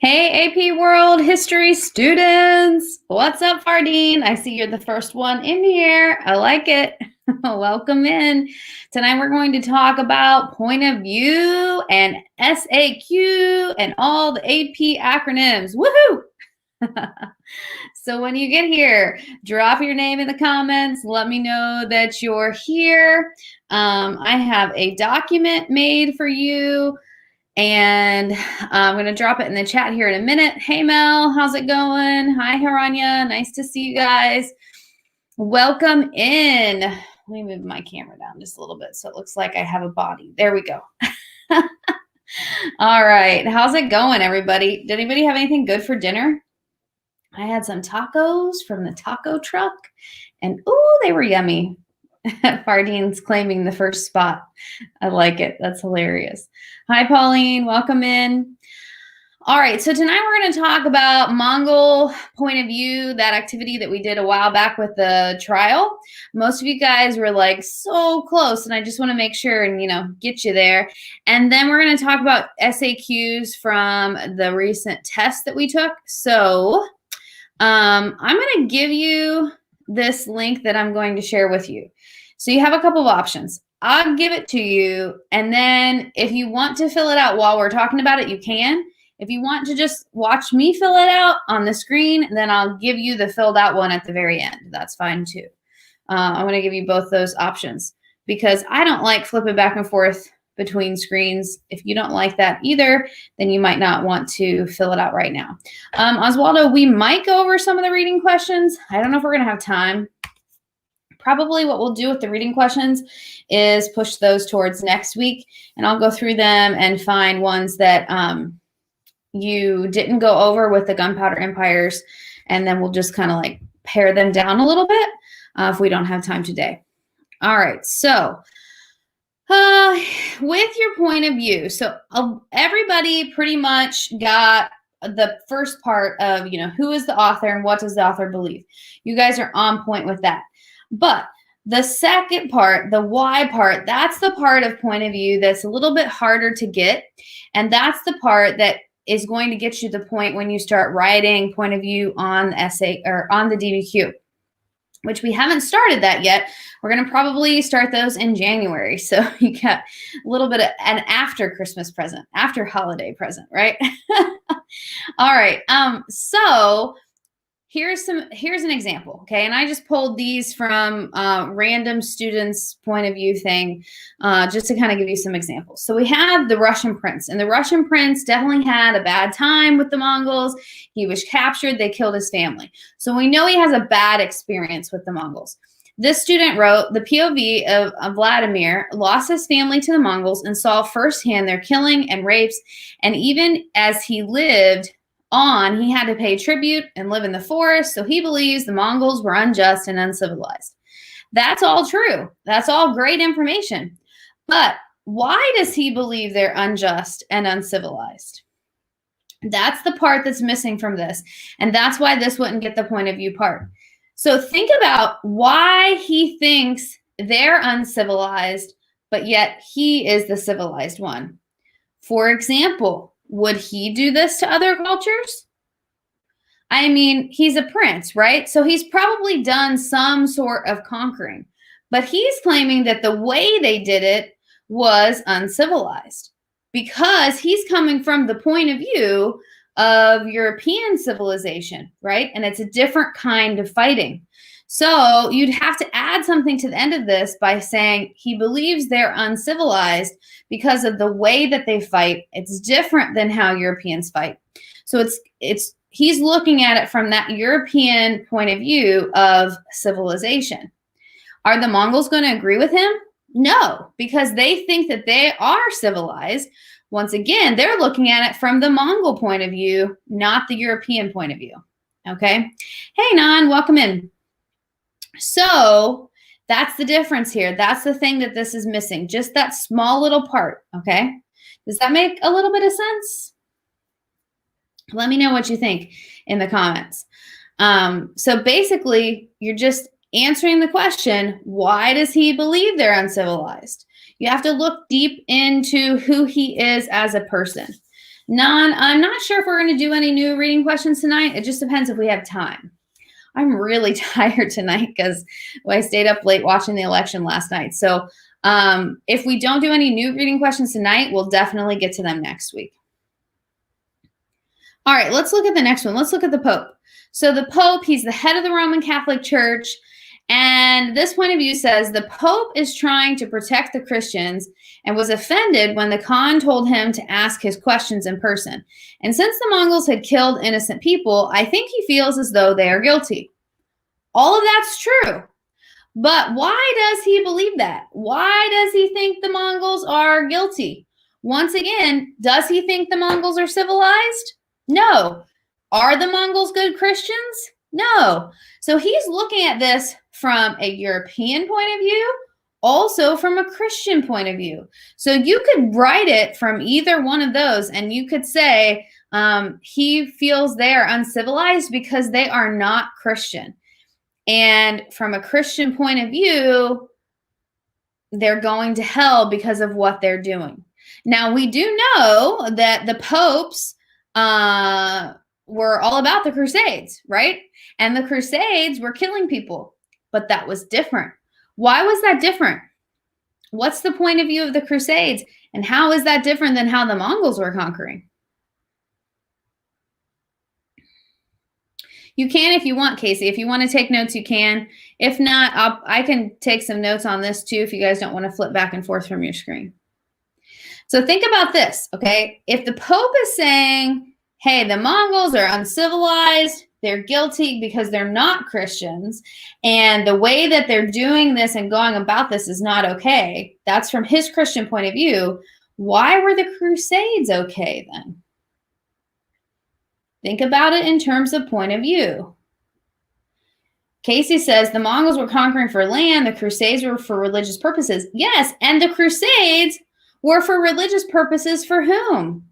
Hey, AP World History students. What's up, Fardeen? I see you're the first one in here. I like it. Welcome in. Tonight we're going to talk about point of view and SAQ and all the AP acronyms. Woohoo! So when you get here, drop your name in the comments. Let me know that you're here. I have a document made for you. And I'm going to drop it in the chat here in a minute. Hey, Mel, how's it going? Hi, Haranya. Nice to see you guys. Welcome in. Let me move my camera down just a little bit so it looks like I have a body. There we go. All right. How's it going, everybody? Did anybody have anything good for dinner? I had some tacos from the taco truck, and ooh, they were yummy. Fardeen's claiming the first spot. I like it. That's hilarious. Hi, Pauline. Welcome in. All right. So tonight we're going to talk about Mongol point of view, that activity that we did a while back with the trial. Most of you guys were like so close, and I just want to make sure and, get you there. And then we're going to talk about SAQs from the recent test that we took. So I'm going to give you this link that I'm going to share with you. So you have a couple of options. I'll give it to you, and then if you want to fill it out while we're talking about it, you can. If you want to just watch me fill it out on the screen, then I'll give you the filled out one at the very end. That's fine too. I'm going to give you both those options because I don't like flipping back and forth between screens. If you don't like that either, then you might not want to fill it out right now. Oswaldo, we might go over some of the reading questions. I don't know if we're going to have time. Probably what we'll do with the reading questions is push those towards next week, and I'll go through them and find ones that you didn't go over with the Gunpowder Empires, and then we'll just kind of like pare them down a little bit if we don't have time today. All right, so with your point of view, so everybody pretty much got the first part of, who is the author and what does the author believe. You guys are on point with that. But the second part, the why part, that's the part of point of view that's a little bit harder to get. And that's the part that is going to get you the point when you start writing point of view on the essay or on the DBQ, which we haven't started that yet. We're going to probably start those in January. So you got a little bit of an after Christmas present, after holiday present, right? All right. So here's an example, okay? And I just pulled these from random students' point of view thing, just to kind of give you some examples. So we have the Russian prince, and the Russian prince definitely had a bad time with the Mongols. He was captured, they killed his family. So we know he has a bad experience with the Mongols. This student wrote, the POV of Vladimir lost his family to the Mongols and saw firsthand their killing and rapes, and even as he lived on, he had to pay tribute and live in the forest, so he believes the Mongols were unjust and uncivilized. That's all true. That's all great information. But why does he believe they're unjust and uncivilized? That's the part that's missing from this, and that's why this wouldn't get the point of view part. So think about why he thinks they're uncivilized, but yet he is the civilized one. For example, would he do this to other cultures? I mean, he's a prince, right? So he's probably done some sort of conquering, but he's claiming that the way they did it was uncivilized because he's coming from the point of view of European civilization, right? And it's a different kind of fighting. So you'd have to add something to the end of this by saying he believes they're uncivilized because of the way that they fight. It's different than how Europeans fight. So he's looking at it from that European point of view of civilization. Are the Mongols going to agree with him? No, because they think that they are civilized. Once again, they're looking at it from the Mongol point of view, not the European point of view. Okay. Hey, Nan, welcome in. So that's the difference here. That's the thing that this is missing, just that small little part, okay? Does that make a little bit of sense? Let me know what you think in the comments. So basically, you're just answering the question, why does he believe they're uncivilized? You have to look deep into who he is as a person. I'm not sure if we're going to do any new reading questions tonight. It just depends if we have time. I'm really tired tonight because I stayed up late watching the election last night. So if we don't do any new reading questions tonight, we'll definitely get to them next week. All right, let's look at the next one. Let's look at the Pope. So the Pope, he's the head of the Roman Catholic Church. And this point of view says the Pope is trying to protect the Christians and was offended when the Khan told him to ask his questions in person. And since the Mongols had killed innocent people, I think he feels as though they are guilty. All of that's true. But why does he believe that? Why does he think the Mongols are guilty? Once again, does he think the Mongols are civilized? No. Are the Mongols good Christians? No. So he's looking at this from a European point of view, also from a Christian point of view. So you could write it from either one of those, and you could say he feels they are uncivilized because they are not Christian. And from a Christian point of view, they're going to hell because of what they're doing. Now, we do know that the popes were all about the Crusades, right? And the Crusades were killing people, but that was different. Why was that different? What's the point of view of the Crusades? And how is that different than how the Mongols were conquering? You can if you want, Casey. If you want to take notes, you can. If not, I can take some notes on this too if you guys don't want to flip back and forth from your screen. So think about this, okay? If the Pope is saying, hey, the Mongols are uncivilized, they're guilty because they're not Christians, and the way that they're doing this and going about this is not okay, that's from his Christian point of view, why were the Crusades okay then? Think about it in terms of point of view. Casey says the Mongols were conquering for land, the Crusades were for religious purposes. Yes, and the Crusades were for religious purposes for whom?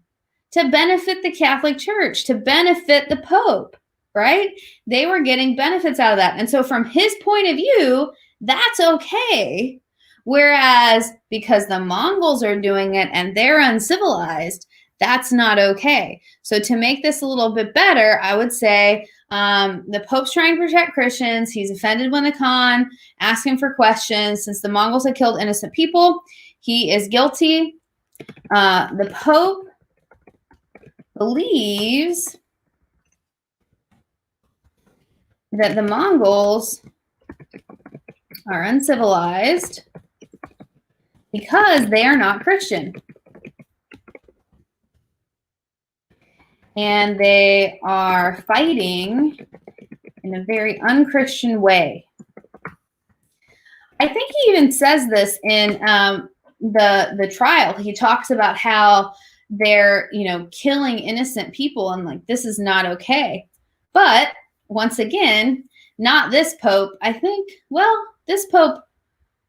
To benefit the Catholic Church, to benefit the Pope, right? They were getting benefits out of that. And so from his point of view, that's okay. Whereas because the Mongols are doing it and they're uncivilized, that's not okay. So to make this a little bit better, I would say the Pope's trying to protect Christians. He's offended when the Khan asked him for questions. Since the Mongols had killed innocent people, he is guilty. The Pope believes that the Mongols are uncivilized because they are not Christian. And they are fighting in a very unchristian way. I think he even says this in the trial. He talks about how they're, killing innocent people and like, this is not okay. But once again, not this Pope. I think, this Pope,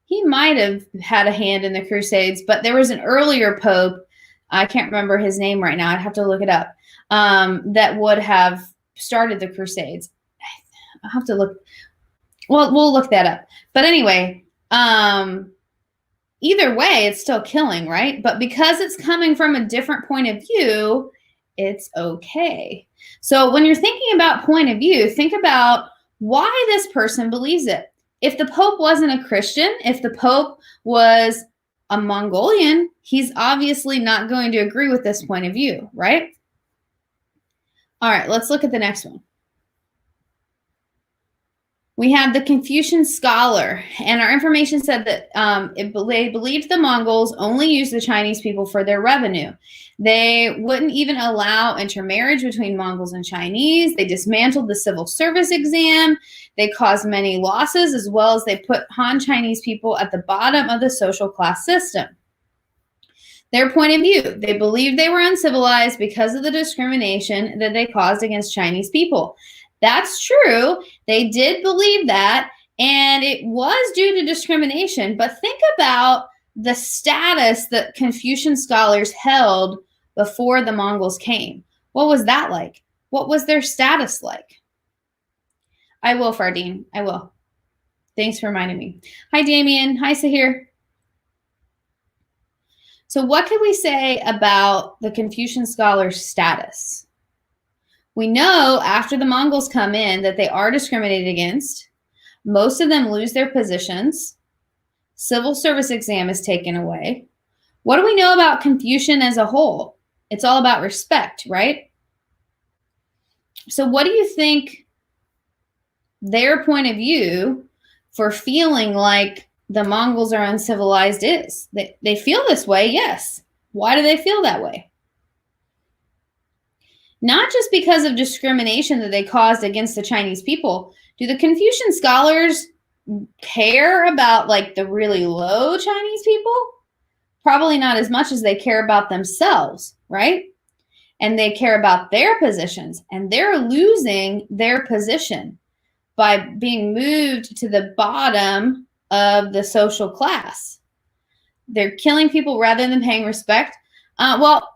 he might have had a hand in the Crusades, but there was an earlier Pope, I can't remember his name right now, I'd have to look it up, that would have started the Crusades. I'll have to look. Well, we'll look that up. But anyway, either way, it's still killing, right? But because it's coming from a different point of view, it's okay. So when you're thinking about point of view, think about why this person believes it. If the Pope wasn't a Christian, if the Pope was a Mongolian, he's obviously not going to agree with this point of view, right? All right, let's look at the next one. We have the Confucian scholar, and our information said that they believed the Mongols only used the Chinese people for their revenue. They wouldn't even allow intermarriage between Mongols and Chinese. They dismantled the civil service exam. They caused many losses, as well as they put Han Chinese people at the bottom of the social class system. Their point of view, they believed they were uncivilized because of the discrimination that they caused against Chinese people. That's true. They did believe that, and it was due to discrimination. But think about the status that Confucian scholars held before the Mongols came. What was that like? What was their status like? I will, Fardeen. I will. Thanks for reminding me. Hi, Damien. Hi, Sahir. So what can we say about the Confucian scholar's status? We know after the Mongols come in that they are discriminated against. Most of them lose their positions. Civil service exam is taken away. What do we know about Confucian as a whole? It's all about respect, right? So what do you think their point of view for feeling like the Mongols are uncivilized is? They feel this way, yes. Why do they feel that way? Not just because of discrimination that they caused against the Chinese people. Do the Confucian scholars care about like the really low Chinese people? Probably not as much as they care about themselves, right? And they care about their positions, and they're losing their position by being moved to the bottom of the social class. They're killing people rather than paying respect. Well,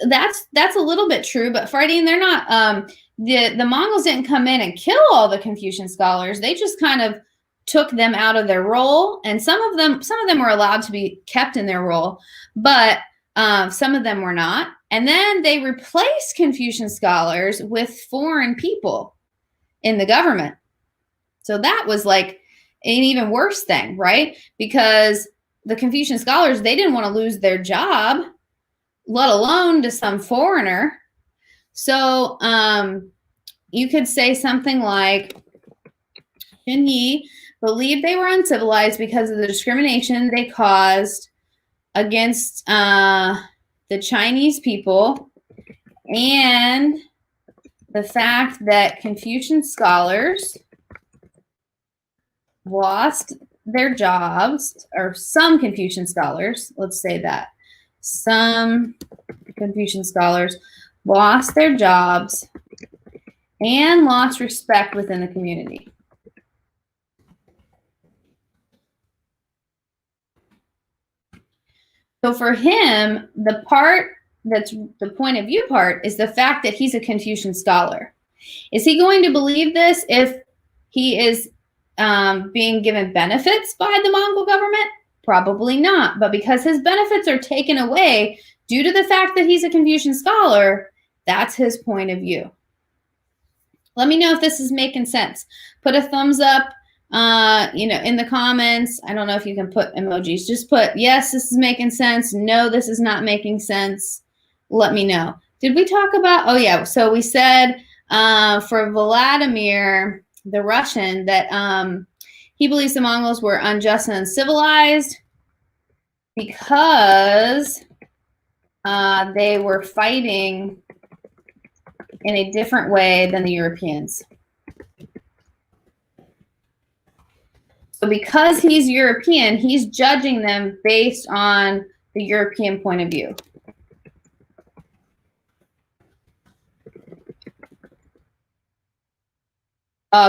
that's a little bit true, but Friday, they're not. The Mongols didn't come in and kill all the Confucian scholars. They just kind of took them out of their role, and some of them were allowed to be kept in their role, but some of them were not. And then they replaced Confucian scholars with foreign people in the government. So that was like an even worse thing, right? Because the Confucian scholars, they didn't want to lose their job, let alone to some foreigner. So you could say something like, Xin Yi believed they were uncivilized because of the discrimination they caused against the Chinese people, and the fact that Confucian scholars lost their jobs, or some Confucian scholars, let's say that, some Confucian scholars lost their jobs and lost respect within the community. So for him, the part that's the point of view part is the fact that he's a Confucian scholar. Is he going to believe this if he is being given benefits by the Mongol government? Probably not. But because his benefits are taken away due to the fact that he's a Confucian scholar, that's his point of view. Let me know if this is making sense. Put a thumbs up. In the comments. I don't know if you can put emojis. Just put, yes, this is making sense. No, this is not making sense. Let me know. Did we talk about, oh yeah, so we said for Vladimir, the Russian, that he believes the Mongols were unjust and uncivilized because they were fighting in a different way than the Europeans. So because he's European, he's judging them based on the European point of view.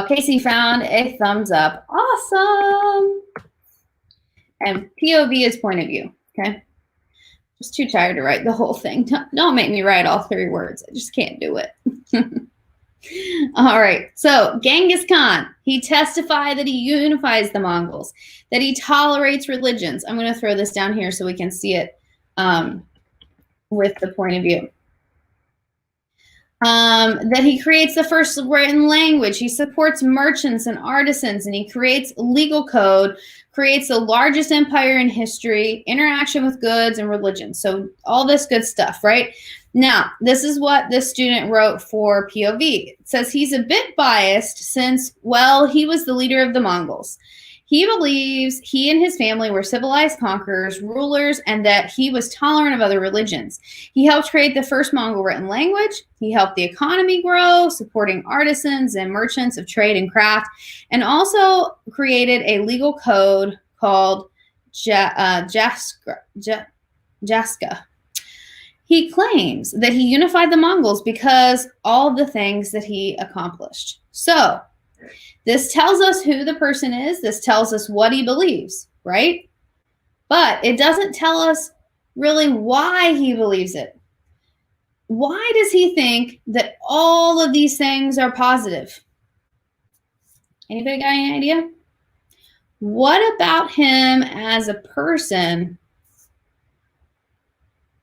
Casey found a thumbs up. Awesome. And POV is point of view. Okay. Just too tired to write the whole thing. Don't make me write all 3 words. I just can't do it. All right. So Genghis Khan, he testified that he unifies the Mongols, that he tolerates religions. I'm going to throw this down here so we can see it with the point of view. That he creates the first written language. He supports merchants and artisans, and he creates a legal code, creates the largest empire in history, interaction with goods and religion. So all this good stuff, right? Now, this is what this student wrote for POV. It says he's a bit biased since, well, he was the leader of the Mongols. He believes he and his family were civilized conquerors, rulers, and that he was tolerant of other religions. He helped create the first Mongol written language. He helped the economy grow, supporting artisans and merchants of trade and craft, and also created a legal code called Jaska. He claims that he unified the Mongols because all of the things that he accomplished. So this tells us who the person is. This tells us what he believes, right? But it doesn't tell us really why he believes it. Why does he think that all of these things are positive? Anybody got any idea? What about him as a person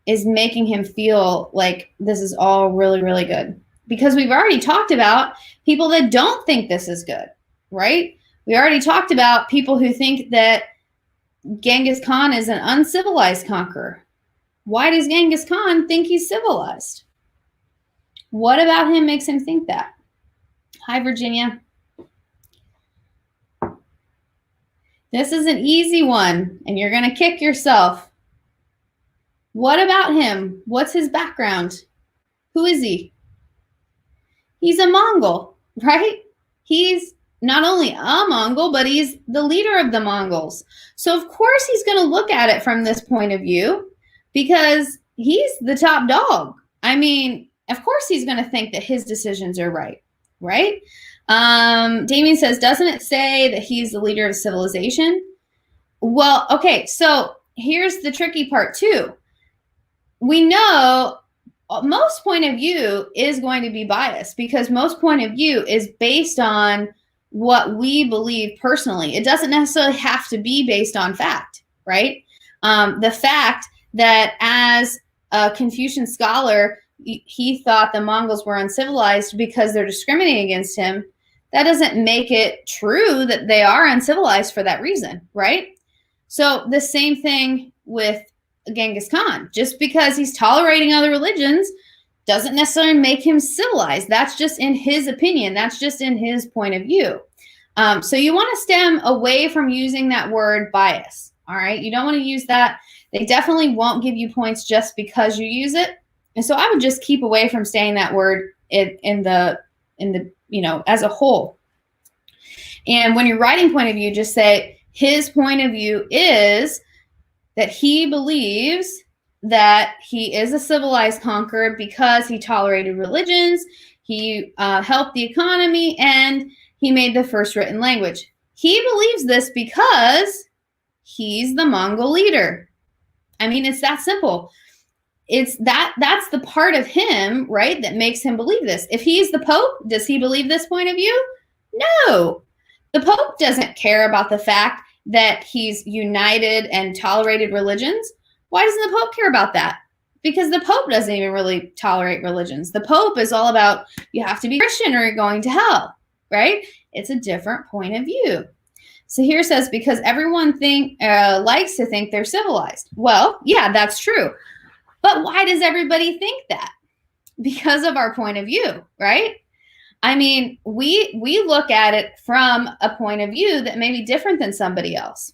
is making him feel like this is all really, really good. Because we've already talked about people that don't think this is good, right? We already talked about people who think that Genghis Khan is an uncivilized conqueror. Why does Genghis Khan think he's civilized? What about him makes him think that? Hi, Virginia. This is an easy one, and you're going to kick yourself. What about him? What's his background? Who is he? He's a Mongol, right? He's not only a Mongol, but he's the leader of the Mongols. So of course he's going to look at it from this point of view because he's the top dog. I mean, of course he's going to think that his decisions are right, right? Damien says, doesn't it say that he's the leader of civilization? Well, okay, so here's the tricky part too. We know most point of view is going to be biased because most point of view is based on what we believe personally. It doesn't necessarily have to be based on fact, right? The fact that as a Confucian scholar, he thought the Mongols were uncivilized because they're discriminating against him, that doesn't make it true that they are uncivilized for that reason, right? So the same thing with Genghis Khan. Just because he's tolerating other religions doesn't necessarily make him civilized. That's just in his opinion. That's just in his point of view. So you want to stem away from using that word bias. All right. You don't want to use that. They definitely won't give you points just because you use it. And so I would just keep away from saying that word in the, you know, as a whole. And when you're writing point of view, just say his point of view is that he believes that he is a civilized conqueror because he tolerated religions, he helped the economy, and he made the first written language. He believes this because he's the Mongol leader. I mean, it's that simple. That's the part of him, right, that makes him believe this. If he's the Pope, does he believe this point of view? No. The Pope doesn't care about the fact that he's united and tolerated religions. Why doesn't the Pope care about that? Because the Pope doesn't even really tolerate religions. The Pope is all about you have to be Christian or you're going to hell, right? It's a different point of view. So here it says, because everyone likes to think they're civilized. Well, yeah, that's true. But why does everybody think that? Because of our point of view, right? I mean, we look at it from a point of view that may be different than somebody else.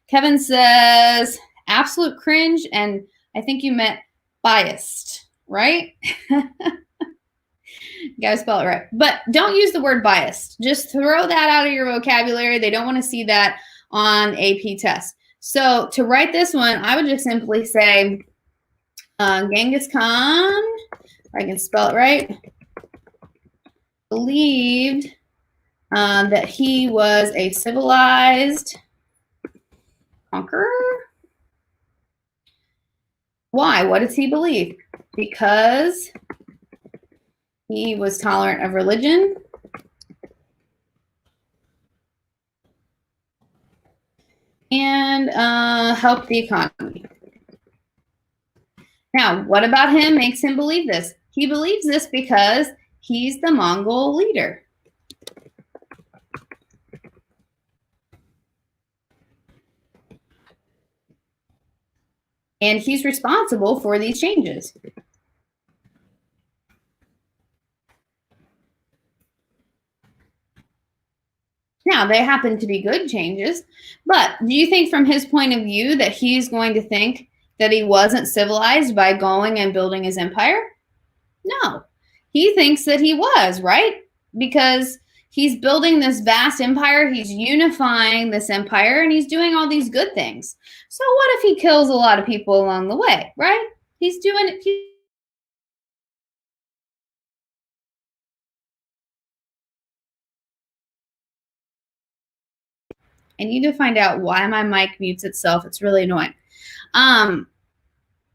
Kevin says, absolute cringe, and I think you meant biased, right? You gotta spell it right. But don't use the word biased. Just throw that out of your vocabulary. They don't want to see that on AP test. So to write this one, I would just simply say Genghis Khan, if I can spell it right, believed that he was a civilized conqueror. Why? What does he believe? Because he was tolerant of religion and helped the economy. Now, what about him makes him believe this? He believes this because he's the Mongol leader. And he's responsible for these changes. Now, they happen to be good changes, but do you think from his point of view that he's going to think that he wasn't civilized by going and building his empire? No. He thinks that he was, right? Because he's building this vast empire, he's unifying this empire, and he's doing all these good things. So what if he kills a lot of people along the way, right? He's doing it. I need to find out why my mic mutes itself. It's really annoying.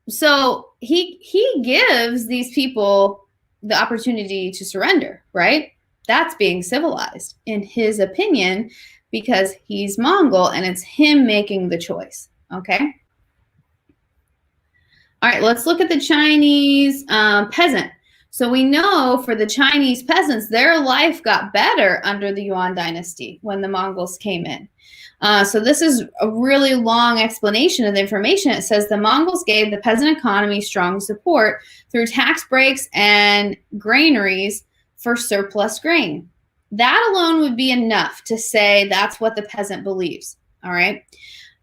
So he gives these people the opportunity to surrender, right? That's being civilized in his opinion because he's Mongol and it's him making the choice, okay? All right, let's look at the Chinese peasant. So we know for the Chinese peasants, their life got better under the Yuan dynasty when the Mongols came in. So this is a really long explanation of the information. It says the Mongols gave the peasant economy strong support through tax breaks and granaries for surplus grain. That alone would be enough to say that's what the peasant believes. All right.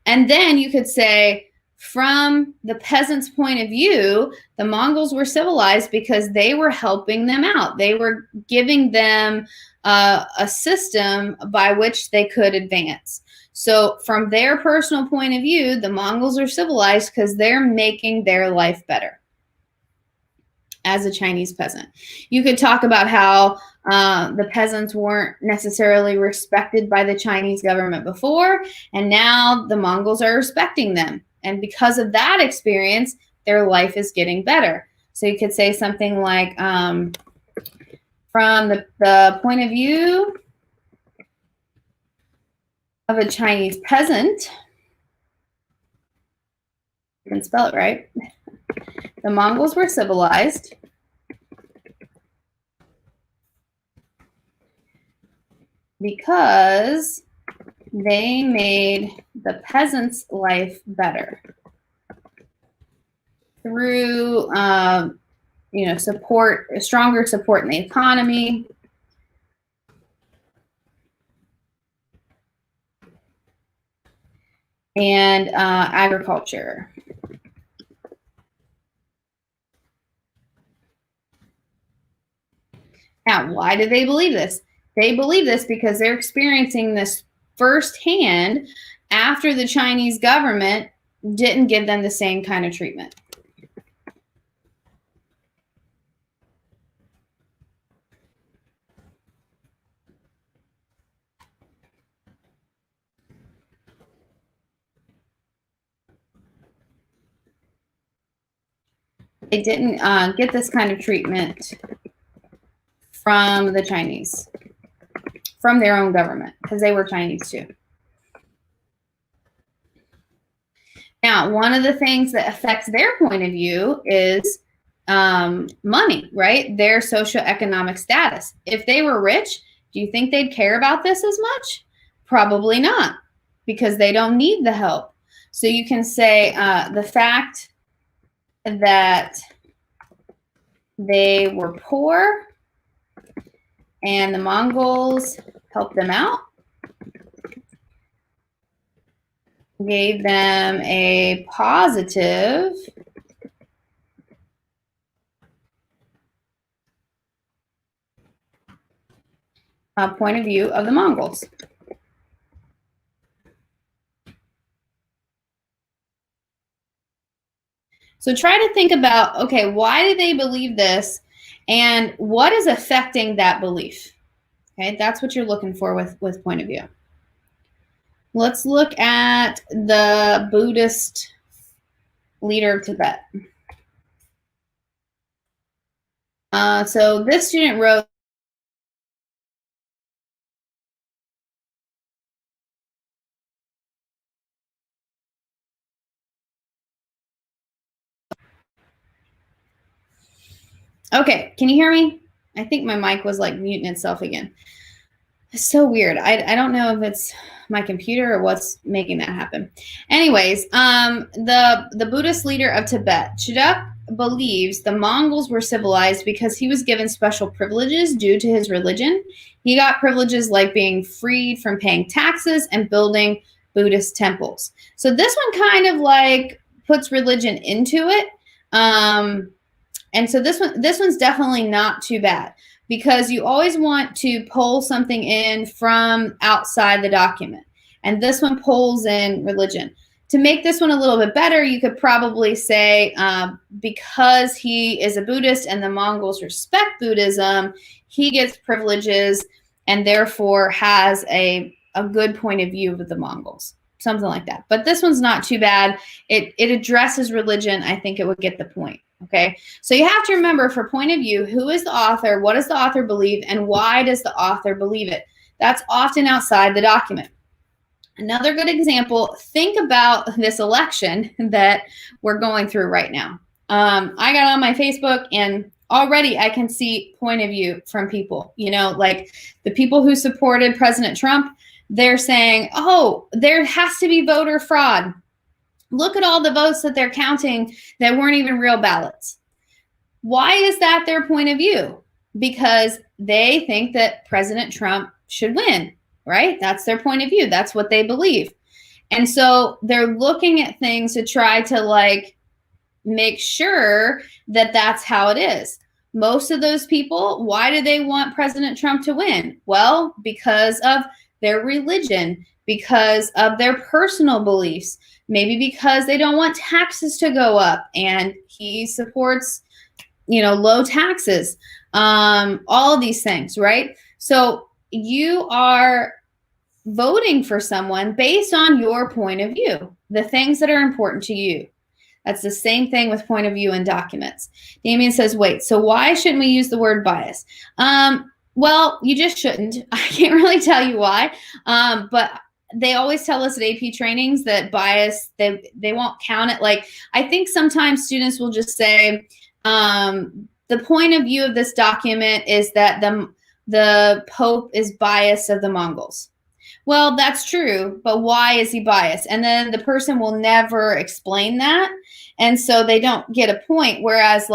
And then you could say, from the peasant's point of view, the Mongols were civilized because they were helping them out. They were giving them a system by which they could advance. So from their personal point of view, the Mongols are civilized because they're making their life better as a Chinese peasant. You could talk about how the peasants weren't necessarily respected by the Chinese government before, and now the Mongols are respecting them. And because of that experience, their life is getting better. So you could say something like, from the point of view of a Chinese peasant, you can spell it right, the Mongols were civilized because they made the peasant's life better through, stronger support in the economy, and agriculture. Now, why do they believe this? They believe this because they're experiencing this firsthand after the Chinese government didn't give them the same kind of treatment. They didn't get this kind of treatment from the Chinese, from their own government, because they were Chinese too. Now, one of the things that affects their point of view is money, right? Their socioeconomic status. If they were rich, do you think they'd care about this as much? Probably not, because they don't need the help. So you can say the fact that they were poor and the Mongols helped them out, gave them a positive point of view of the Mongols. So try to think about, okay, why do they believe this and what is affecting that belief? Okay, that's what you're looking for with point of view. Let's look at the Buddhist leader of Tibet. So this student wrote, okay, can you hear me? I think my mic was like muting itself again. It's so weird. I don't know if it's my computer or what's making that happen. Anyways, the Buddhist leader of Tibet, Chuduk, believes the Mongols were civilized because he was given special privileges due to his religion. He got privileges like being freed from paying taxes and building Buddhist temples. So this one kind of like puts religion into it. And so this one's definitely not too bad, because you always want to pull something in from outside the document. And this one pulls in religion. To make this one a little bit better, you could probably say because he is a Buddhist and the Mongols respect Buddhism, he gets privileges and therefore has a good point of view of the Mongols. Something like that. But this one's not too bad. It addresses religion. I think it would get the point. Okay, so you have to remember, for point of view, who is the author, what does the author believe, and why does the author believe it? That's often outside the document. Another good example, think about this election that we're going through right now. I got on my Facebook and already I can see point of view from people, like the people who supported President Trump, they're saying, oh, there has to be voter fraud. Look at all the votes that they're counting that weren't even real ballots. Why is that their point of view? Because they think that President Trump should win, right? That's their point of view. That's what they believe. And so they're looking at things to try to make sure that that's how it is. Most of those people, why do they want President Trump to win? Well, because of their religion, because of their personal beliefs, maybe because they don't want taxes to go up and he supports, low taxes, all of these things, right? So you are voting for someone based on your point of view, the things that are important to you. That's the same thing with point of view in documents. Damien says, wait, so why shouldn't we use the word bias? Well, you just shouldn't. I can't really tell you why. But they always tell us at AP trainings that bias, they won't count it. I think sometimes students will just say, the point of view of this document is that the Pope is biased of the Mongols. Well, that's true, but why is he biased? And then the person will never explain that. And so they don't get a point. Whereas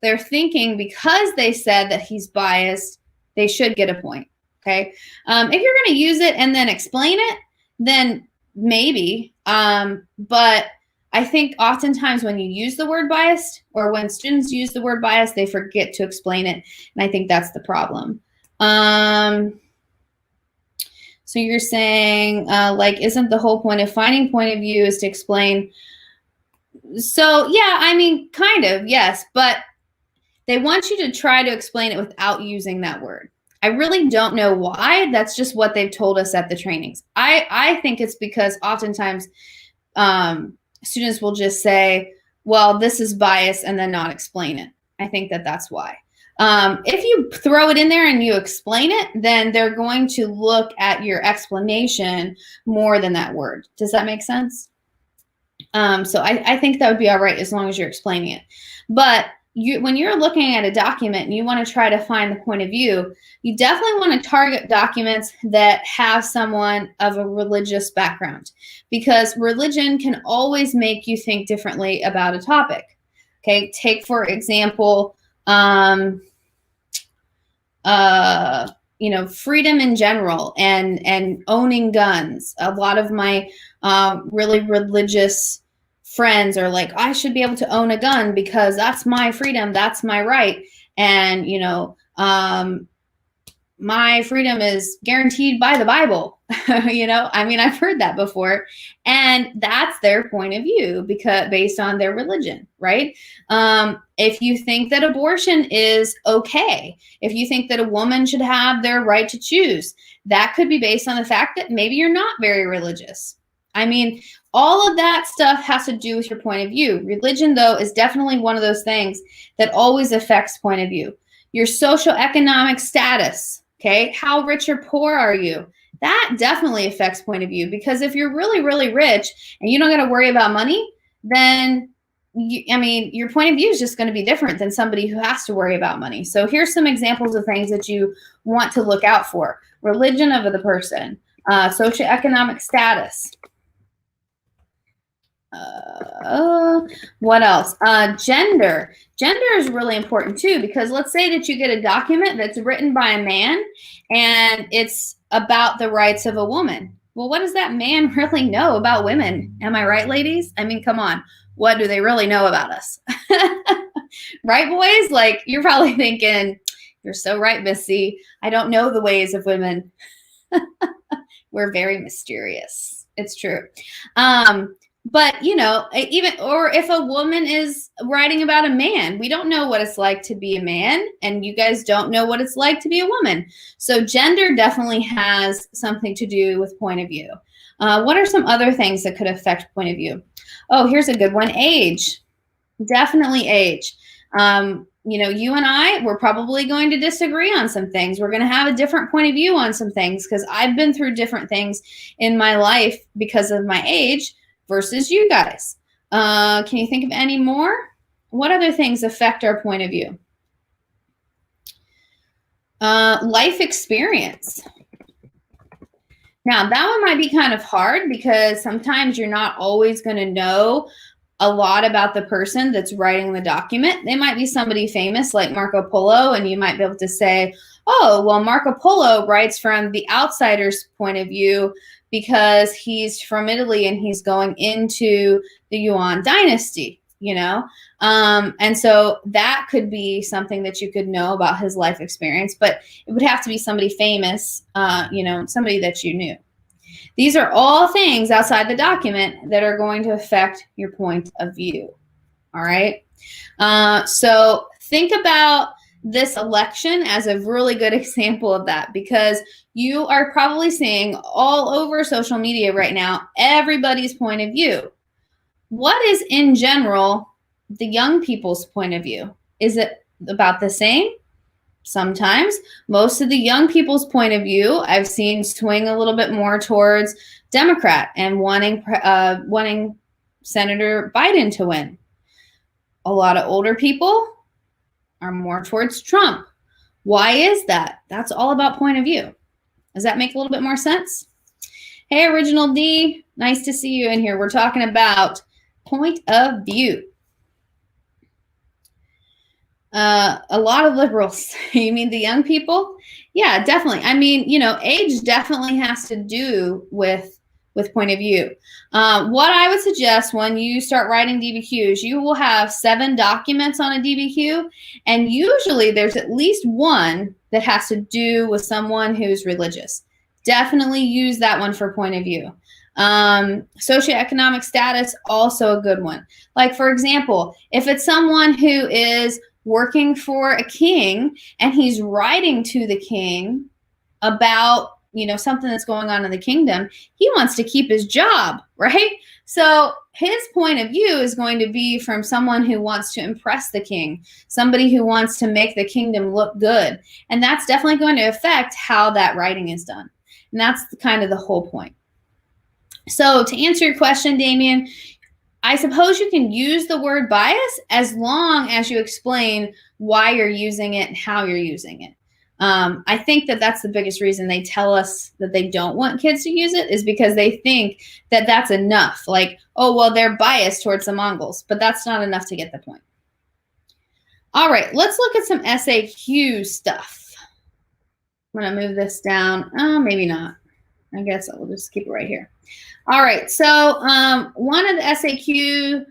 they're thinking because they said that he's biased, they should get a point. Okay. If you're going to use it and then explain it, then maybe. But I think oftentimes when you use the word biased or when students use the word biased, they forget to explain it. And I think that's the problem. So you're saying, isn't the whole point of finding point of view is to explain? So, yeah, I mean, kind of, yes. But they want you to try to explain it without using that word. I really don't know why. That's just what they've told us at the trainings. I think it's because oftentimes students will just say, well, this is bias, and then not explain it. I think that's why. If you throw it in there and you explain it, then they're going to look at your explanation more than that word. Does that make sense? So I think that would be all right as long as you're explaining it. But when you're looking at a document and you want to try to find the point of view, you definitely want to target documents that have someone of a religious background, because religion can always make you think differently about a topic. Okay, take for example, freedom in general and owning guns. A lot of my really religious friends are like, I should be able to own a gun because that's my freedom, that's my right. And, my freedom is guaranteed by the Bible. I've heard that before. And that's their point of view because based on their religion, right? If you think that abortion is okay, if you think that a woman should have their right to choose, that could be based on the fact that maybe you're not very religious. I mean, all of that stuff has to do with your point of view. Religion, though, is definitely one of those things that always affects point of view. Your socioeconomic status, okay? How rich or poor are you? That definitely affects point of view, because if you're really, really rich and you don't got to worry about money, then, your point of view is just going to be different than somebody who has to worry about money. So here's some examples of things that you want to look out for. Religion of the person, socioeconomic status. What else? Gender. Gender is really important too, because let's say that you get a document that's written by a man and it's about the rights of a woman. Well, what does that man really know about women? Am I right, ladies? I mean, come on. What do they really know about us? Right, boys? You're probably thinking, you're so right, Missy. I don't know the ways of women. We're very mysterious. It's true. But, or if a woman is writing about a man, we don't know what it's like to be a man, and you guys don't know what it's like to be a woman. So gender definitely has something to do with point of view. What are some other things that could affect point of view? Oh, here's a good one. Age. Definitely age. You and I, we're probably going to disagree on some things. We're going to have a different point of view on some things because I've been through different things in my life because of my age versus you guys. Can you think of any more? What other things affect our point of view? Life experience. Now, that one might be kind of hard because sometimes you're not always going to know a lot about the person that's writing the document. They might be somebody famous like Marco Polo, and you might be able to say, oh, well, Marco Polo writes from the outsider's point of view because he's from Italy and he's going into the Yuan dynasty, you know? And so that could be something that you could know about his life experience, but it would have to be somebody famous, you know, somebody that you knew. These are all things outside the document that are going to affect your point of view. All right. So think about this election as a really good example of that, because you are probably seeing all over social media right now everybody's point of view. What is in general the young people's point of view? Is it about the same? Sometimes. Most of the young people's point of view I've seen swing a little bit more towards Democrat and wanting Senator Biden to win. A lot of older people are more towards Trump. Why is that? That's all about point of view. Does that make a little bit more sense? Hey, Original D, nice to see you in here. We're talking about point of view. A lot of liberals. You mean the young people? Yeah, definitely. I mean, you know, age definitely has to do with point of view. What I would suggest when you start writing DBQs, you will have 7 documents on a DBQ, and usually there's at least one that has to do with someone who's religious. Definitely use that one for point of view. Socioeconomic status, also a good one. Like, for example, if it's someone who is working for a king and he's writing to the king about, you know, something that's going on in the kingdom, he wants to keep his job, right? So his point of view is going to be from someone who wants to impress the king, somebody who wants to make the kingdom look good. And that's definitely going to affect how that writing is done. And that's kind of the whole point. So to answer your question, Damien, I suppose you can use the word bias as long as you explain why you're using it and how you're using it. I think that that's the biggest reason they tell us that they don't want kids to use it, is because they think that that's enough. Like, oh, well, they're biased towards the Mongols, but that's not enough to get the point. All right, let's look at some SAQ stuff. I'm going to move this down. Oh, maybe not. I guess I'll just keep it right here. All right, so one of the SAQ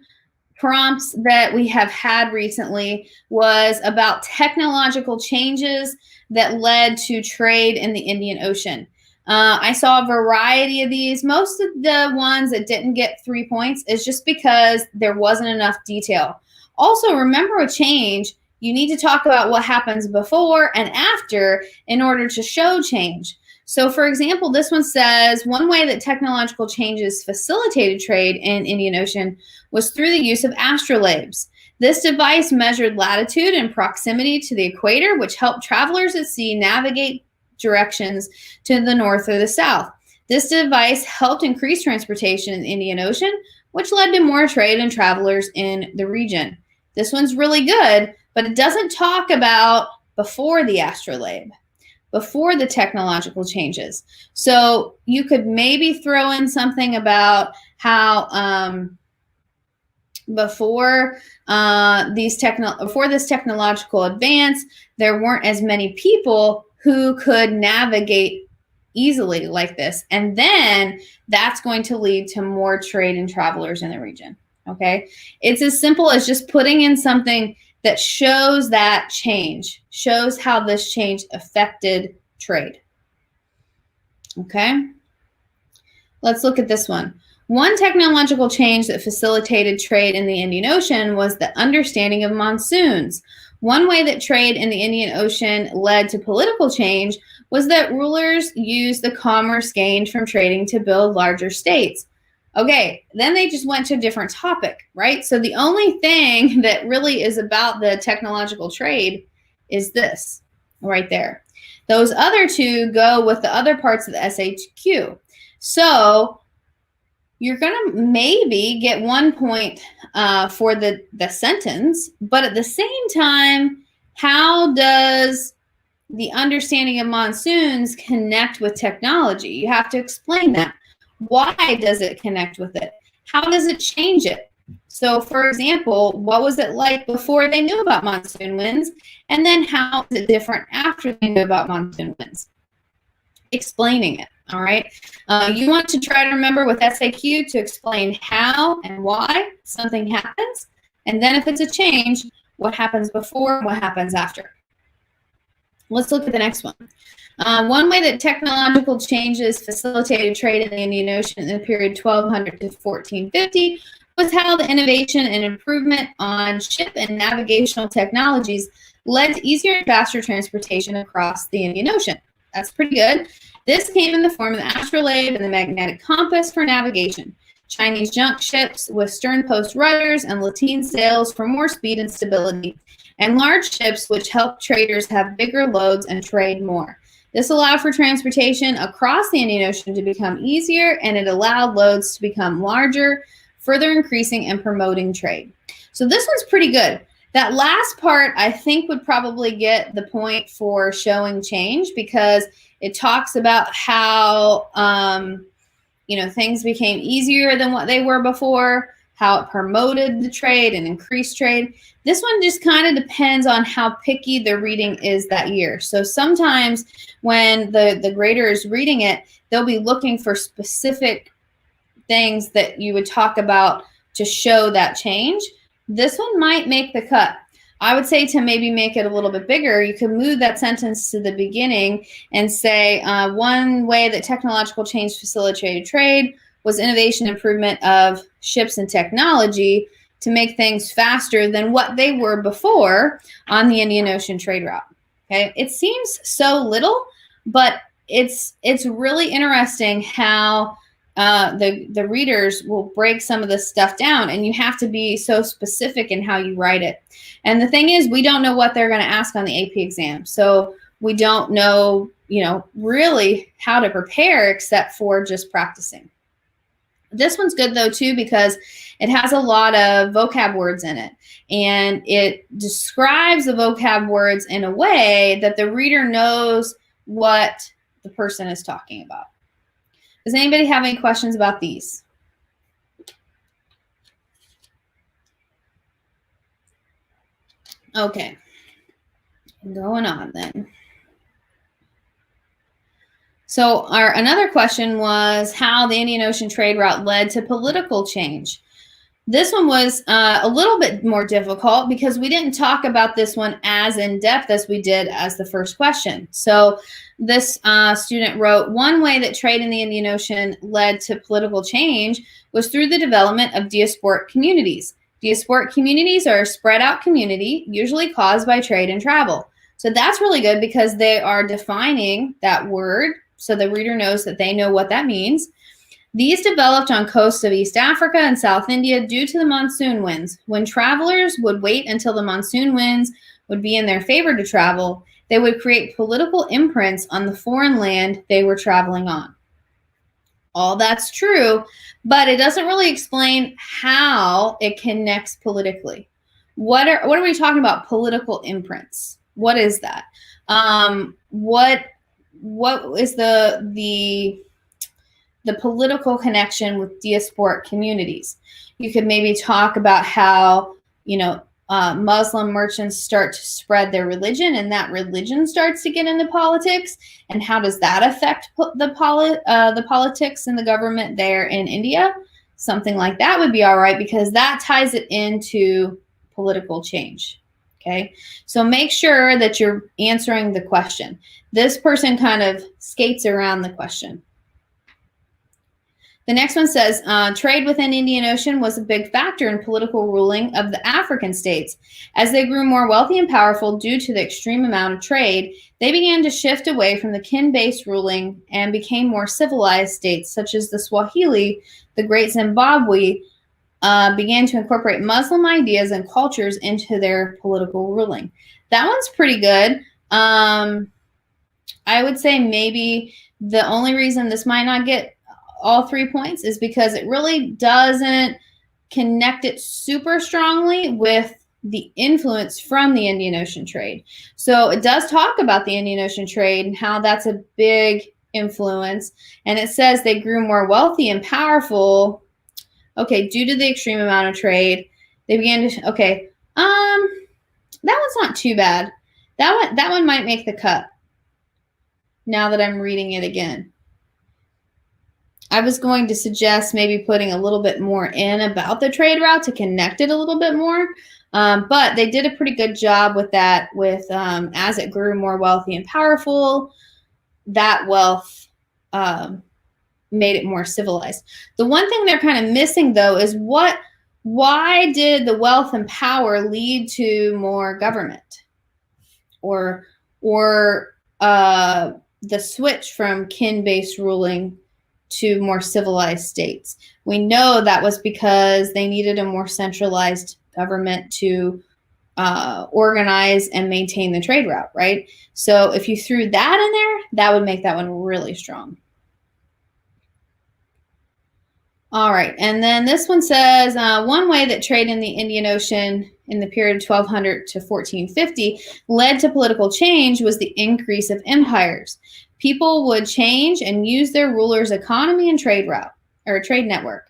prompts that we have had recently was about technological changes that led to trade in the Indian Ocean. I saw a variety of these. Most of the ones that didn't get 3 points is just because there wasn't enough detail. Also, remember, a change, you need to talk about what happens before and after in order to show change. So, for example, this one says, one way that technological changes facilitated trade in Indian Ocean was through the use of astrolabes. This device measured latitude and proximity to the equator, which helped travelers at sea navigate directions to the north or the south. This device helped increase transportation in the Indian Ocean, which led to more trade and travelers in the region. This one's really good, but it doesn't talk about before the astrolabe, before the technological changes. So you could maybe throw in something about how before this technological advance, there weren't as many people who could navigate easily like this. And then that's going to lead to more trade and travelers in the region. Okay. It's as simple as just putting in something that shows that change, shows how this change affected trade. Okay. Let's look at this one. One technological change that facilitated trade in the Indian Ocean was the understanding of monsoons. One way that trade in the Indian Ocean led to political change was that rulers used the commerce gained from trading to build larger states. Okay, then they just went to a different topic, right? So the only thing that really is about the technological trade is this right there. Those other two go with the other parts of the SHQ. So you're going to maybe get 1 point for the sentence, but at the same time, how does the understanding of monsoons connect with technology? You have to explain that. Why does it connect with it? How does it change it? So, for example, what was it like before they knew about monsoon winds? And then how is it different after they knew about monsoon winds? Explaining it, all right? You want to try to remember with SAQ to explain how and why something happens. And then if it's a change, what happens before and what happens after. Let's look at the next one. One way that technological changes facilitated trade in the Indian Ocean in the period 1200 to 1450 was how the innovation and improvement on ship and navigational technologies led to easier and faster transportation across the Indian Ocean. That's pretty good. This came in the form of the astrolabe and the magnetic compass for navigation. Chinese junk ships with stern post rudders and lateen sails for more speed and stability, and large ships which helped traders have bigger loads and trade more. This allowed for transportation across the Indian Ocean to become easier, and it allowed loads to become larger, further increasing and promoting trade. So this one's pretty good. That last part, I think, would probably get the point for showing change, because it talks about how, things became easier than what they were before, how it promoted the trade and increased trade. This one just kind of depends on how picky the reading is that year. So sometimes when the grader is reading it, they'll be looking for specific things that you would talk about to show that change. This one might make the cut. I would say to maybe make it a little bit bigger, you could move that sentence to the beginning and say, one way that technological change facilitated trade was innovation improvement of ships and technology to make things faster than what they were before on the Indian Ocean trade route. Okay, it seems so little, but it's really interesting how the readers will break some of this stuff down, and you have to be so specific in how you write it. And the thing is, we don't know what they're going to ask on the AP exam, so we don't know, really how to prepare except for just practicing. This one's good though too, because it has a lot of vocab words in it, and it describes the vocab words in a way that the reader knows what the person is talking about. Does anybody have any questions about these? Okay, going on then. So another question was how the Indian Ocean trade route led to political change. This one was a little bit more difficult because we didn't talk about this one as in depth as we did as the first question. So this student wrote, one way that trade in the Indian Ocean led to political change was through the development of Diasport communities. Diasport communities are a spread out community, usually caused by trade and travel. So that's really good because they are defining that word so the reader knows that they know what that means. These developed on coasts of East Africa and South India due to the monsoon winds. When travelers would wait until the monsoon winds would be in their favor to travel, they would create political imprints on the foreign land they were traveling on. All that's true, but it doesn't really explain how it connects politically. What are we talking about? Political imprints. What is that? What is the political connection with Diasport communities? You could maybe talk about how, Muslim merchants start to spread their religion, and that religion starts to get into politics. And how does that affect the politics and the government there in India? Something like that would be all right, because that ties it into political change. Okay, so make sure that you're answering the question. This person kind of skates around the question. The next one says, trade within Indian Ocean was a big factor in political ruling of the African states. As they grew more wealthy and powerful due to the extreme amount of trade, they began to shift away from the kin-based ruling and became more civilized states, such as the Swahili, the Great Zimbabwe, began to incorporate Muslim ideas and cultures into their political ruling. That one's pretty good. I would say maybe the only reason this might not get all 3 points is because it really doesn't connect it super strongly with the influence from the Indian Ocean trade. So it does talk about the Indian Ocean trade and how that's a big influence. And it says they grew more wealthy and powerful. Okay, due to the extreme amount of trade, they began to, okay, that one's not too bad. That one might make the cut now that I'm reading it again. I was going to suggest maybe putting a little bit more in about the trade route to connect it a little bit more. But they did a pretty good job with that, with as it grew more wealthy and powerful, that wealth made it more civilized. The one thing they're kind of missing, though, is why did the wealth and power lead to more government? Or the switch from kin-based ruling to more civilized states. We know that was because they needed a more centralized government to organize and maintain the trade route, right? So if you threw that in there, that would make that one really strong. All right, and then this one says, one way that trade in the Indian Ocean in the period 1200 to 1450 led to political change was the increase of empires. People would change and use their rulers' economy and trade route, or trade network.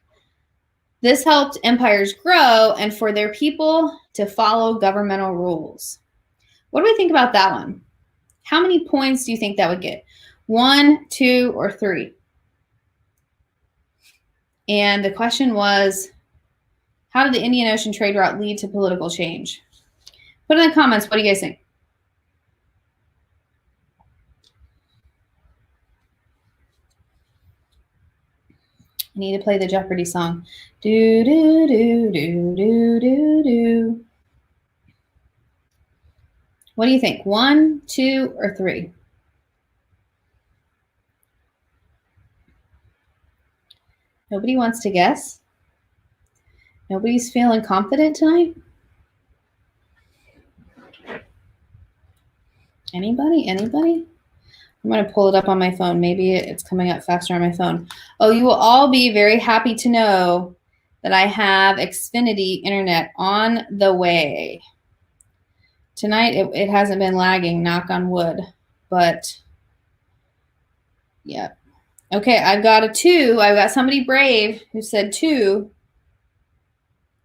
This helped empires grow and for their people to follow governmental rules. What do we think about that one? How many points do you think that would get? 1, 2, or 3? And the question was, how did the Indian Ocean trade route lead to political change? Put in the comments, what do you guys think? I need to play the Jeopardy song. Do, do, do, do, do, do, do. What do you think? 1, 2, or 3? Nobody wants to guess? Nobody's feeling confident tonight? Anybody? Anybody? I'm going to pull it up on my phone. Maybe it's coming up faster on my phone. Oh, you will all be very happy to know that I have Xfinity internet on the way. Tonight, it hasn't been lagging, knock on wood. But, yeah. Okay, I've got a 2. I've got somebody brave who said 2.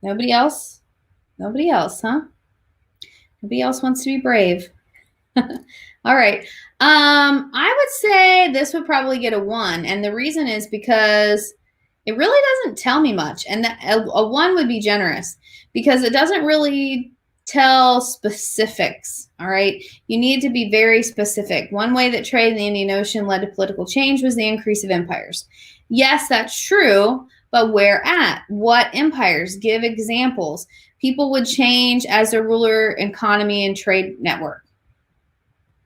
Nobody else? Nobody else, huh? Nobody else wants to be brave. All right. I would say this would probably get a 1. And the reason is because it really doesn't tell me much. And a 1 would be generous because it doesn't really tell specifics. All right. You need to be very specific. One way that trade in the Indian Ocean led to political change was the increase of empires. Yes, that's true. But where at? What empires? Give examples. People would change as their ruler, economy, and trade network.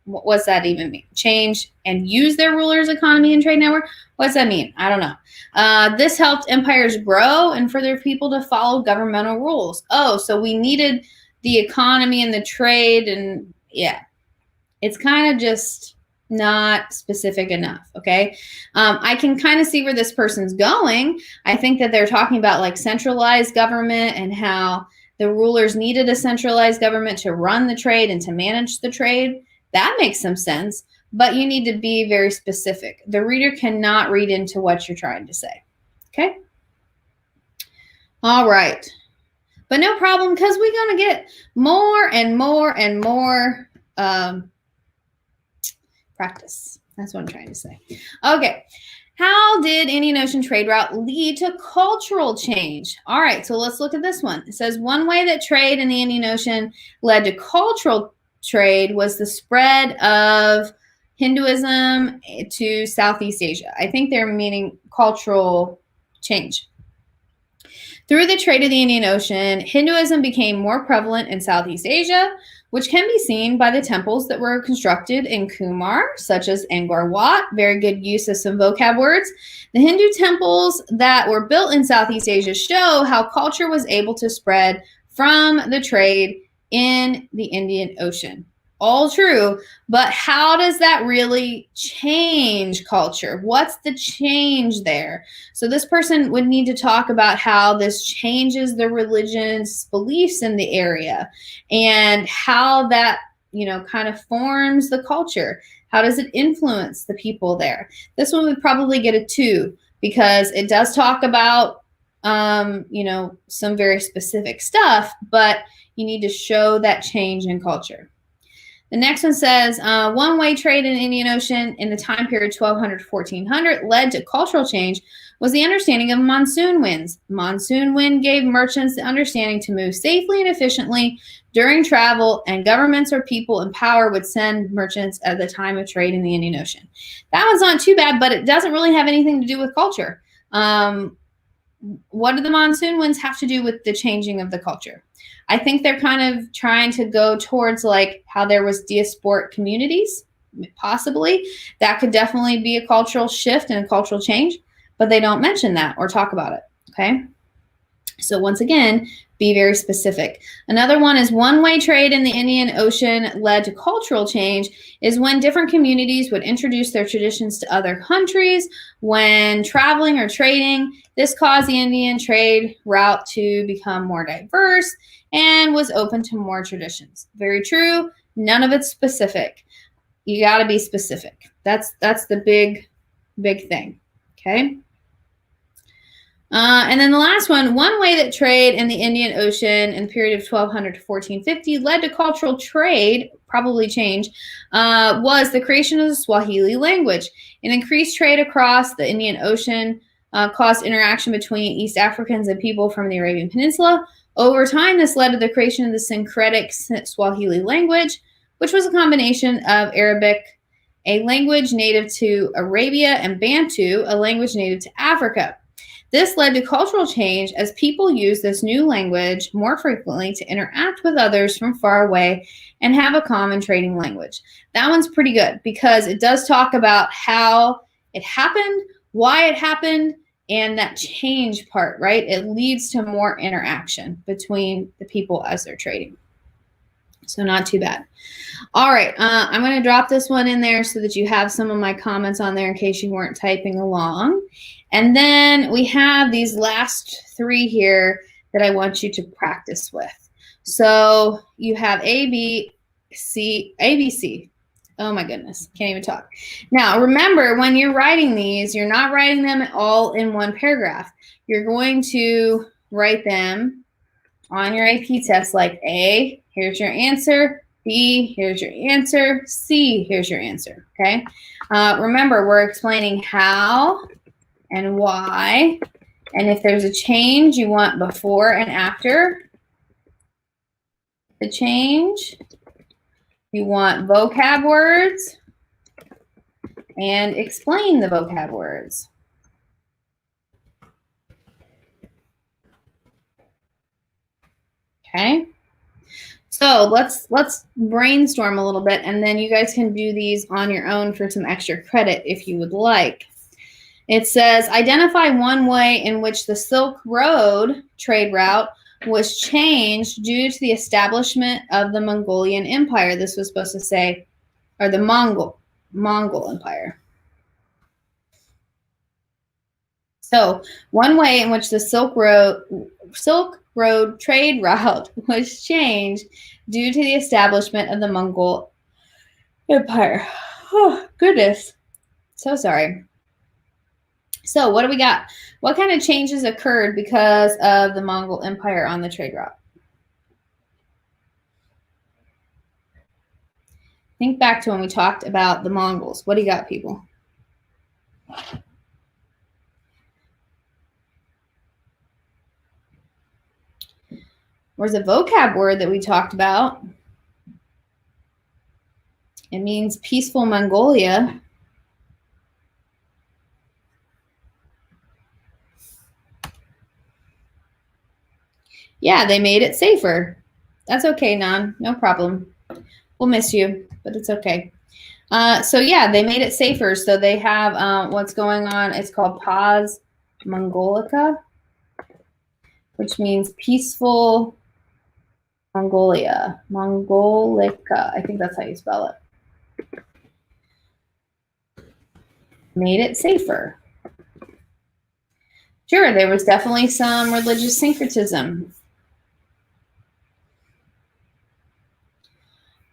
What's that even mean? Change and use their ruler's economy and trade network? What's that mean? I don't know. This helped empires grow and for their people to follow governmental rules. Oh, so we needed the economy and the trade, and yeah. It's kind of just not specific enough, okay? I can kind of see where this person's going. I think that they're talking about like centralized government and how the rulers needed a centralized government to run the trade and to manage the trade. That makes some sense, but you need to be very specific. The reader cannot read into what you're trying to say, okay? All right, but no problem because we're going to get more and more and more practice. That's what I'm trying to say. Okay, how did Indian Ocean trade route lead to cultural change? All right, so let's look at this one. It says one way that trade in the Indian Ocean led to cultural trade was the spread of Hinduism to Southeast Asia. I think they're meaning cultural change. Through the trade of the Indian Ocean, Hinduism became more prevalent in Southeast Asia, which can be seen by the temples that were constructed in Kumar, such as Angkor Wat. Very good use of some vocab words. The Hindu temples that were built in Southeast Asia show how culture was able to spread from the trade in the Indian Ocean. all true, but how does that really change culture? What's the change there? So this person would need to talk about how this changes the religion's beliefs in the area and how that, you know, kind of forms the culture. How does it influence the people there? This one would probably get a 2 because it does talk about, you know, some very specific stuff, but you need to show that change in culture. The next one says, one-way trade in the Indian Ocean in the time period 1200 to 1400 led to cultural change was the understanding of monsoon winds. Monsoon wind gave merchants the understanding to move safely and efficiently during travel, and governments or people in power would send merchants at the time of trade in the Indian Ocean. That one's not too bad, but it doesn't really have anything to do with culture. What do the monsoon winds have to do with the changing of the culture? I think they're kind of trying to go towards like how there was Diasport Communities, possibly. That could definitely be a cultural shift and a cultural change, but they don't mention that or talk about it, okay? So once again, be very specific. Another one is one-way trade in the Indian Ocean led to cultural change is when different communities would introduce their traditions to other countries when traveling or trading. This caused the Indian trade route to become more diverse and was open to more traditions. Very true. None of it's specific. You got to be specific. That's the big thing, okay? And then the last one way that trade in the Indian Ocean in the period of 1200 to 1450 led to cultural trade, probably change, was the creation of the Swahili language. An increased trade across the Indian Ocean caused interaction between East Africans and people from the Arabian Peninsula. Over time, this led to the creation of the syncretic Swahili language, which was a combination of Arabic, a language native to Arabia, and Bantu, a language native to Africa. This led to cultural change as people used this new language more frequently to interact with others from far away and have a common trading language. That one's pretty good because it does talk about how it happened, why it happened, and that change part, right? It leads to more interaction between the people as they're trading. So not too bad. All right, I'm going to drop this one in there so that you have some of my comments on there in case you weren't typing along. And then we have these last 3 here that I want you to practice with. So you have ABC. Oh my goodness, can't even talk. Now remember, when you're writing these, you're not writing them all in one paragraph. You're going to write them on your AP test like A, here's your answer, B, here's your answer, C, here's your answer, okay? Remember, we're explaining how and why, and if there's a change you want before and after the change, you want vocab words and explain the vocab words. Okay, so let's brainstorm a little bit, and then you guys can do these on your own for some extra credit if you would like. It says, identify one way in which the Silk Road trade route was changed due to the establishment of the Mongolian Empire. This was supposed to say, or the Mongol Empire. So one way in which the Silk Road trade route was changed due to the establishment of the Mongol Empire. Oh, goodness. So sorry. So what do we got? What kind of changes occurred because of the Mongol Empire on the trade route? Think back to when we talked about the Mongols. What do you got, people? Where's a vocab word that we talked about? It means peaceful Mongolia. Yeah, they made it safer. That's okay, Nan. No problem. We'll miss you, but it's okay. So yeah, they made it safer. So they have what's going on. It's called Paz Mongolica, which means peaceful Mongolica, I think that's how you spell it. Made it safer. Sure, there was definitely some religious syncretism.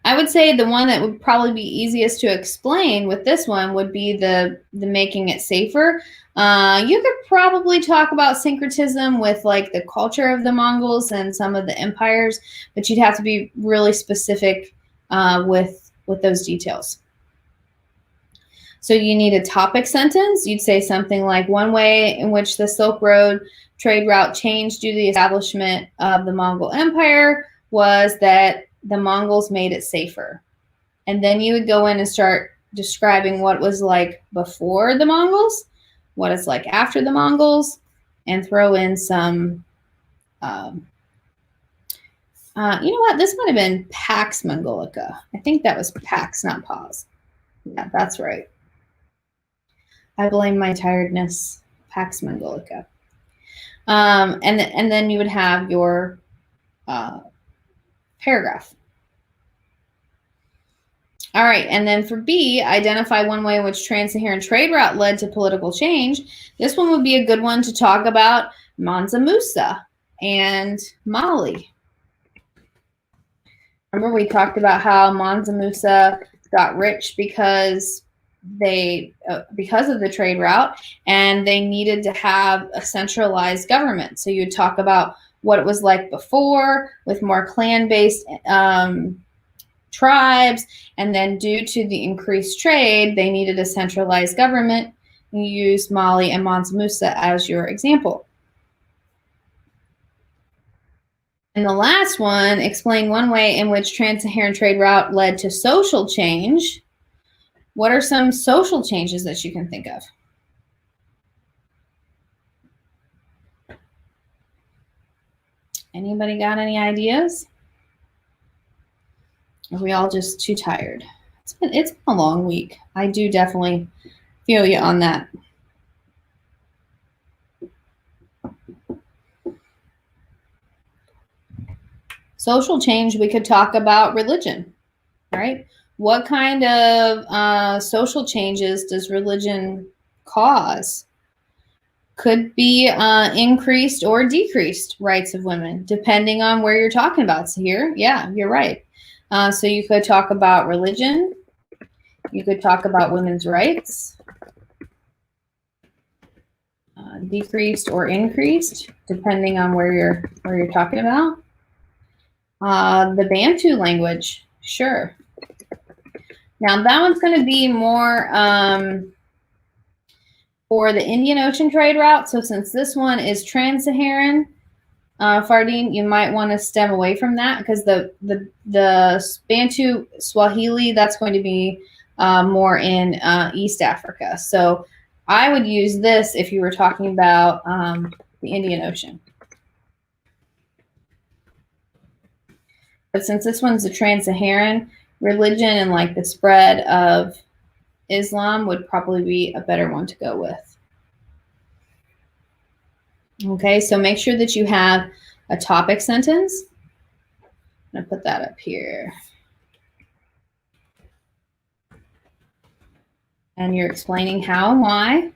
I would say the one that would probably be easiest to explain with this one would be the making it safer. You could probably talk about syncretism with like the culture of the Mongols and some of the empires, but you'd have to be really specific with those details. So you need a topic sentence. You'd say something like, one way in which the Silk Road trade route changed due to the establishment of the Mongol Empire was that the Mongols made it safer. And then you would go in and start describing what it was like before the Mongols, what it's like after the Mongols, and throw in some, you know what? This might have been Pax Mongolica. I think that was Pax, not Pause. Yeah, that's right. I blame my tiredness. Pax Mongolica. And then you would have your paragraph. All right, and then for B, identify one way in which trans-Saharan trade route led to political change. This one would be a good one to talk about Mansa Musa and Mali. Remember we talked about how Mansa Musa got rich because of the trade route, and they needed to have a centralized government. So you would talk about what it was like before with more clan-based tribes, and then due to the increased trade, they needed a centralized government. You use Mali and Mansa Musa as your example. And the last one, explain one way in which trans-Saharan trade route led to social change. What are some social changes that you can think of? Anybody got any ideas? Are we all just too tired? It's been a long week. I do definitely feel you on that. Social change, we could talk about religion, right? What kind of social changes does religion cause? Could be increased or decreased rights of women, depending on where you're talking about. So here, yeah, you're right. So you could talk about religion. You could talk about women's rights. Decreased or increased, depending on where you're talking about. The Bantu language, sure. Now that one's going to be more for the Indian Ocean trade route. So since this one is trans-Saharan, Fardeen, you might want to stem away from that because the Bantu Swahili, that's going to be more in East Africa. So I would use this if you were talking about the Indian Ocean. But since this one's a trans-Saharan, religion and like the spread of Islam would probably be a better one to go with. Okay, so make sure that you have a topic sentence. I'm gonna put that up here. And you're explaining how and why.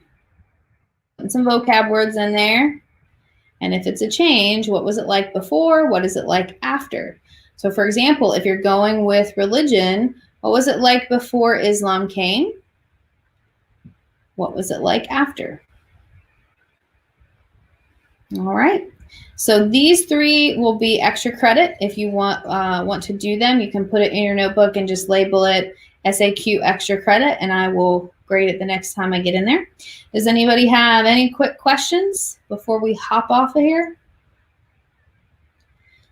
Put some vocab words in there. And if it's a change, what was it like before? What is it like after? So for example, if you're going with religion, what was it like before Islam came? What was it like after? All right. So these three will be extra credit. If you want to do them, you can put it in your notebook and just label it SAQ extra credit, and I will grade it the next time I get in there. Does anybody have any quick questions before we hop off of here?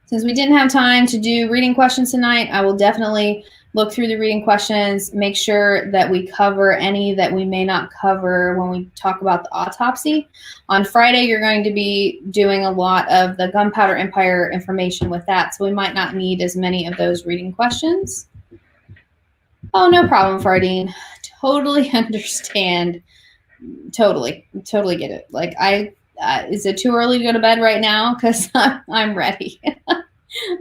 Since we didn't have time to do reading questions tonight, I will definitely look through the reading questions, make sure that we cover any that we may not cover when we talk about the autopsy. On Friday, you're going to be doing a lot of the Gunpowder Empire information with that, so we might not need as many of those reading questions. Oh, no problem, Fardeen. Totally understand. Totally get it. Like, is it too early to go to bed right now? Because I'm ready.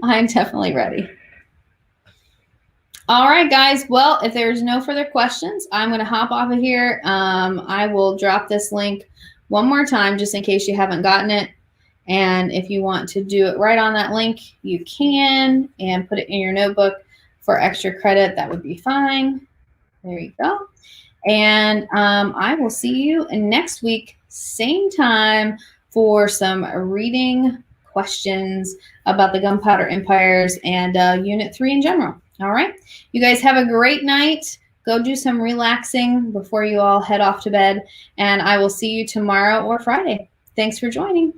I'm definitely ready. All right, guys. Well, if there's no further questions, I'm going to hop off of here. I will drop this link one more time just in case you haven't gotten it. And if you want to do it right on that link, you can, and put it in your notebook for extra credit. That would be fine. There you go. And I will see you next week, same time, for some reading questions about the Gunpowder Empires and Unit 3 in general. All right. You guys have a great night. Go do some relaxing before you all head off to bed. And I will see you tomorrow or Friday. Thanks for joining.